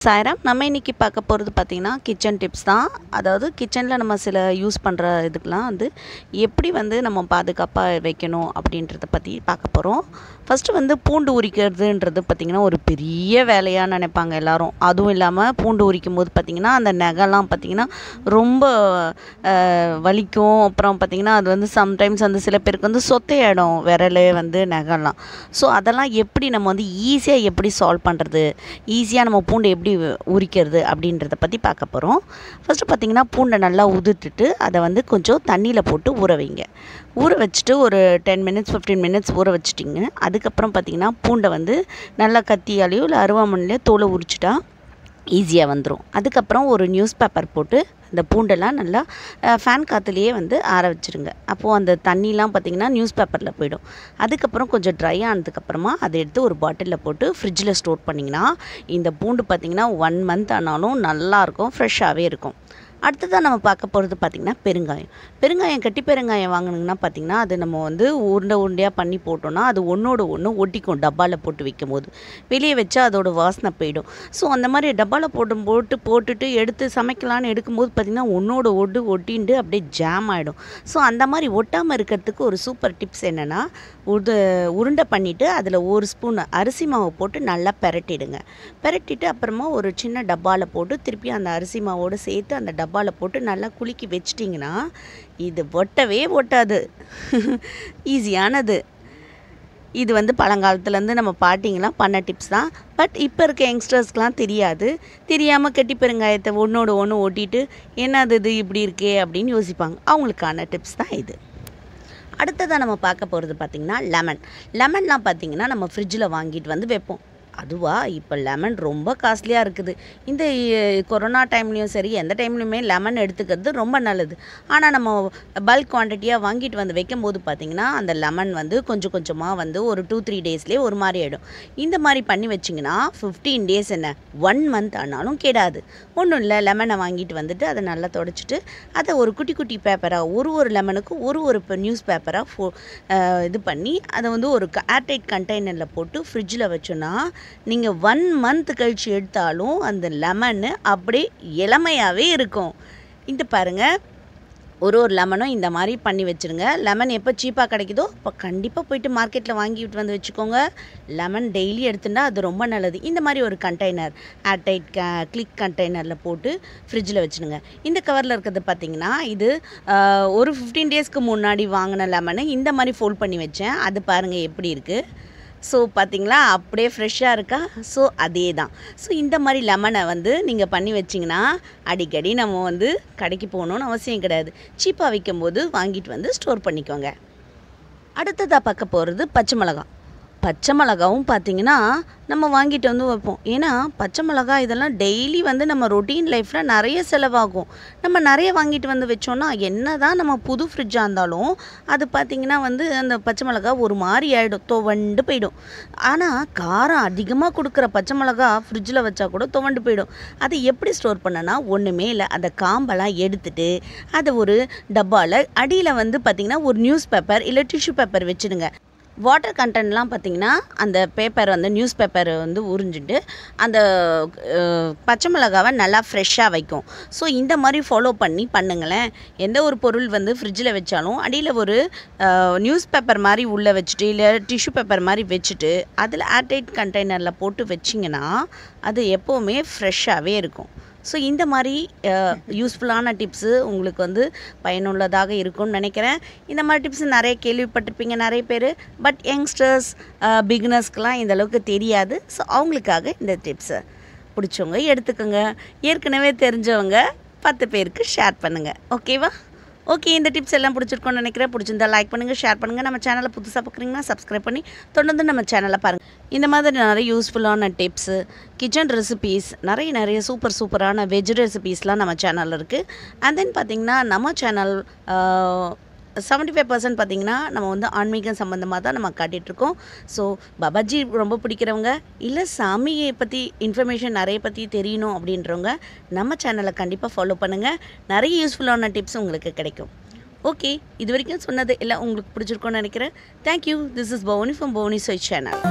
சாய்ராம் நம்ம இன்னைக்கு பார்க்க போகிறது பார்த்திங்கன்னா கிச்சன் டிப்ஸ் தான். அதாவது கிச்சனில் நம்ம சில யூஸ் பண்ணுற இதுக்கெலாம் எப்படி நம்ம பாதுகாப்பாக வைக்கணும் அப்படின்றத பற்றி பார்க்க போகிறோம். ஃபஸ்ட்டு பூண்டு உரிக்கிறதுன்றது பார்த்திங்கன்னா ஒரு பெரிய வேலையாக நினைப்பாங்க எல்லோரும். அதுவும் இல்லாமல் பூண்டு உரிக்கும் போது பார்த்திங்கன்னா அந்த நகைலாம் பார்த்திங்கன்னா ரொம்ப வலிக்கும். அப்புறம் பார்த்திங்கன்னா அது சம்டைம்ஸ் சில பேருக்கு சொத்தையிடும் விரல் நகைலாம். ஸோ அதெல்லாம் எப்படி நம்ம ஈஸியாக எப்படி சால்வ் பண்ணுறது, ஈஸியாக நம்ம பூண்டை எப்படி உரிக்கிறது அப்படின்றத பற்றி பார்க்க போகிறோம். ஃபஸ்ட்டு பார்த்திங்கன்னா பூண்டை நல்லா உதுத்துட்டு அதை கொஞ்சம் தண்ணியில் போட்டு ஊற வைங்க. ஊற வச்சுட்டு ஒரு 10 minutes 15 minutes ஊற வச்சுட்டிங்க. அதுக்கப்புறம் பார்த்திங்கன்னா பூண்டை நல்லா கத்தியாலேயோ இல்லை அருவாமனையிலையோ தோலை உரிச்சிட்டா ஈஸியாக வந்துடும். அதுக்கப்புறம் ஒரு நியூஸ் பேப்பர் போட்டு அந்த பூண்டெல்லாம் நல்லா ஃபேன் காற்றுலேயே ஆற வச்சுருங்க. அப்போது அந்த தண்ணிலாம் பார்த்திங்கன்னா நியூஸ் பேப்பரில் போயிடும். அதுக்கப்புறம் கொஞ்சம் ட்ரை ஆனதுக்கப்புறமா அதை எடுத்து ஒரு பாட்டிலில் போட்டு ஃப்ரிட்ஜில் ஸ்டோர் பண்ணிங்கன்னா இந்த பூண்டு பார்த்திங்கன்னா 1 month ஆனாலும் நல்லாயிருக்கும், ஃப்ரெஷ்ஷாகவே இருக்கும். அடுத்ததாக நம்ம பார்க்க போகிறது பார்த்திங்கன்னா பெருங்காயம் கட்டி பெருங்காயம் வாங்கினீங்கன்னா பார்த்திங்கன்னா அது நம்ம உருண்டை உருண்டையாக பண்ணி போட்டோன்னா அது ஒன்றோட ஒன்று ஒட்டிக்கும். டப்பாவில் போட்டு வைக்கும் போது வெளியே வச்சா அதோட வாசனை போயிடும். ஸோ அந்த மாதிரி டப்பாவில் போட்டுட்டு எடுத்து சமைக்கலான்னு எடுக்கும்போது பார்த்திங்கன்னா ஒன்றோட ஒட்டின்ட்டு அப்படியே ஜாம் ஆகிடும். ஸோ அந்த மாதிரி ஒட்டாமல் இருக்கிறதுக்கு ஒரு சூப்பர் டிப்ஸ் என்னென்னா, உருண்டை பண்ணிவிட்டு அதில் 1 ஸ்பூன் அரிசி மாவை போட்டு நல்லா பெரட்டிட்டு அப்புறமா ஒரு சின்ன டப்பாவில் போட்டு திருப்பி அந்த அரிசி மாவோடு சேர்த்து அந்த டப்பாவில் போட்டு நல்லா குலுக்கி வச்சிட்டிங்கன்னா இது ஒட்டவே ஒட்டாது. ஈஸியானது. இது பழங்காலத்துலேருந்து நம்ம பாட்டிங்கெலாம் பண்ண டிப்ஸ் தான். பட் இப்போ இருக்க யங்ஸ்டர்ஸ்க்கெலாம் தெரியாமல் கட்டி பெருங்காயத்தை ஒன்றோட ஒன்று ஒட்டிட்டு என்னது இது இப்படி இருக்கே அப்படின்னு யோசிப்பாங்க. அவங்களுக்கான டிப்ஸ் தான் இது. அடுத்ததாக நம்ம பார்க்க போகிறது பார்த்திங்கன்னா லெமன்லாம் பார்த்திங்கன்னா நம்ம ஃப்ரிட்ஜில் வாங்கிட்டு வைப்போம். அதுவாக இப்போ லெமன் ரொம்ப காஸ்ட்லியாக இருக்குது. இந்த கொரோனா டைம்லேயும் சரி எந்த டைம்லையுமே லெமன் எடுத்துக்கிறது ரொம்ப நல்லது. ஆனால் நம்ம பல்க் குவான்டிட்டியாக வாங்கிட்டு வைக்கும்போது பார்த்திங்கன்னா அந்த லெமன் கொஞ்சம் கொஞ்சமாக ஒரு 2-3 daysலேயே ஒரு மாதிரி ஆகிடும். இந்த மாதிரி பண்ணி வச்சிங்கன்னா 15 days என்ன 1 month ஆனாலும் கெடாது. ஒன்றும் இல்லை, லெமனை வாங்கிட்டு அதை நல்லா தொடச்சிட்டு அதை ஒரு குட்டி குட்டி பேப்பராக ஒரு லெமனுக்கு ஒரு நியூஸ் பேப்பராக இது பண்ணி அதை ஒரு ஏர்டைட் கண்டெய்னரில் போட்டு ஃப்ரிட்ஜில் வச்சோன்னா நீங்கள் 1 month கழித்து எடுத்தாலும் அந்த லெமன்னு அப்படியே இளமையாகவே இருக்கும். இந்த பாருங்கள், ஒரு லெமனும் இந்த மாதிரி பண்ணி வச்சுருங்க. லெமன் எப்போ சீப்பாக கிடைக்குதோ இப்போ கண்டிப்பாக போய்ட்டு மார்க்கெட்டில் வாங்கிட்டு வச்சுக்கோங்க. லெமன் டெய்லி எடுத்துட்டா அது ரொம்ப நல்லது. இந்த மாதிரி ஒரு கண்டெய்னர் ஏர்டைட் கிளிக் கண்டெய்னரில் போட்டு ஃப்ரிட்ஜில் வச்சுடுங்க. இந்த கவரில் இருக்கிறது பார்த்திங்கன்னா இது ஒரு 15 daysக்கு முன்னாடி வாங்கின லெமனு இந்த மாதிரி ஃபோல்ட் பண்ணி வச்சேன். அது பாருங்கள் எப்படி இருக்குது. ஸோ பார்த்திங்களா, அப்படியே ஃப்ரெஷ்ஷாக இருக்கா. ஸோ அதே தான். ஸோ இந்த மாதிரி லெமனை நீங்கள் பண்ணி வச்சிங்கன்னா அடிக்கடி நம்ம கடைக்கு போகணுன்னு அவசியம் கிடையாது. சீப்பாக விற்கும்போது வாங்கிட்டு ஸ்டோர் பண்ணிக்கோங்க. அடுத்ததாக பார்க்க போகிறது பச்சை மிளகாவும் பார்த்திங்கன்னா நம்ம வாங்கிட்டு வைப்போம். ஏன்னா பச்சை மிளகா இதெல்லாம் டெய்லி நம்ம ரொட்டீன் லைஃப்பில் நிறைய செலவாகும். நம்ம நிறைய வாங்கிட்டு வச்சோன்னா என்ன தான் நம்ம புது ஃப்ரிட்ஜாக இருந்தாலும் அது பார்த்திங்கன்னா அந்த பச்சை மிளகா ஒரு மாதிரி ஆகிடும், துவண்டு போயிடும். ஆனால் காரம் அதிகமாக கொடுக்குற பச்சை மிளகா ஃப்ரிட்ஜில் வச்சா கூட துவண்டு போயிடும். அதை எப்படி ஸ்டோர் பண்ணனா, ஒன்றுமே இல்லை, அந்த காம்பெல்லாம் எடுத்துட்டு அதை ஒரு டப்பாவில் அடியில் பார்த்திங்கன்னா ஒரு நியூஸ் பேப்பர் இல்லை டிஷ்யூ பேப்பர் வச்சுடுங்க. வாட்டர் கண்டென்ட்லாம் பார்த்திங்கன்னா அந்த பேப்பர் நியூஸ் பேப்பர் உறிஞ்சிட்டு அந்த பச்சை மிளகாவை நல்லா ஃப்ரெஷ்ஷாக வைக்கும். ஸோ இந்த மாதிரி ஃபாலோ பண்ணுங்களேன். எந்த ஒரு பொருள் ஃப்ரிட்ஜில் வச்சாலும் அடியில் ஒரு நியூஸ் பேப்பர் மாதிரி உள்ளே வச்சுட்டு இல்லை டிஷ்யூ பேப்பர் மாதிரி வச்சுட்டு அதில் ஏர்டைட் கண்டெய்னரில் போட்டு வச்சிங்கன்னா அது எப்போவுமே ஃப்ரெஷ்ஷாகவே இருக்கும். ஸோ இந்த மாதிரி யூஸ்ஃபுல்லான டிப்ஸு உங்களுக்கு பயனுள்ளதாக இருக்கும்னு நினைக்கிறேன். இந்த மாதிரி டிப்ஸ் நிறைய கேள்விப்பட்டிருப்பீங்க நிறைய பேர். பட் யங்ஸ்டர்ஸ் பிகினர்ஸ்க்கெலாம் இந்தளவுக்கு தெரியாது. ஸோ அவங்களுக்காக இந்த டிப்ஸை பிடிச்சவங்க எடுத்துக்கோங்க. ஏற்கனவே தெரிஞ்சவங்க 10 பேருக்கு ஷேர் பண்ணுங்கள். ஓகேவா? ஓகே, இந்த டிப்ஸ் எல்லாம் பிடிச்சிருக்கோன்னு நினைக்கிறேன். பிடிச்சிருந்தா லைக் பண்ணுங்கள், ஷேர் பண்ணுங்கள். நம்ம சேனலை புதுசாக பார்க்குறீங்கன்னா சப்ஸ்கிரைப் பண்ணி தொடர்ந்து நம்ம சேனலை பாருங்கள். இந்த மாதிரி நிறைய யூஸ்ஃபுல்லான டிப்ஸு, கிச்சன் ரெசிபீஸ், நிறைய சூப்பரான வெஜ் ரெசிபீஸ்லாம் நம்ம சேனலில் இருக்குது. அண்ட் தென் பார்த்திங்கன்னா நம்ம சேனல் 75% பார்த்திங்கன்னா நம்ம ஆன்மீகம் சம்மந்தமாக தான் நம்ம காட்டிகிட்ருக்கோம். ஸோ பாபாஜி ரொம்ப பிடிக்கிறவங்க இல்லை சாமியை பற்றி இன்ஃபர்மேஷன் நிறைய பற்றி தெரியணும் அப்படின்றவங்க நம்ம சேனலை கண்டிப்பாக ஃபாலோ பண்ணுங்கள். நிறைய யூஸ்ஃபுல்லான டிப்ஸ் உங்களுக்கு கிடைக்கும். ஓகே, இது வரைக்கும் சொன்னது எல்லாம் உங்களுக்கு பிடிச்சிருக்கோன்னு நினைக்கிறேன். Thank you. This is Bhavani from Bhavani psi channel.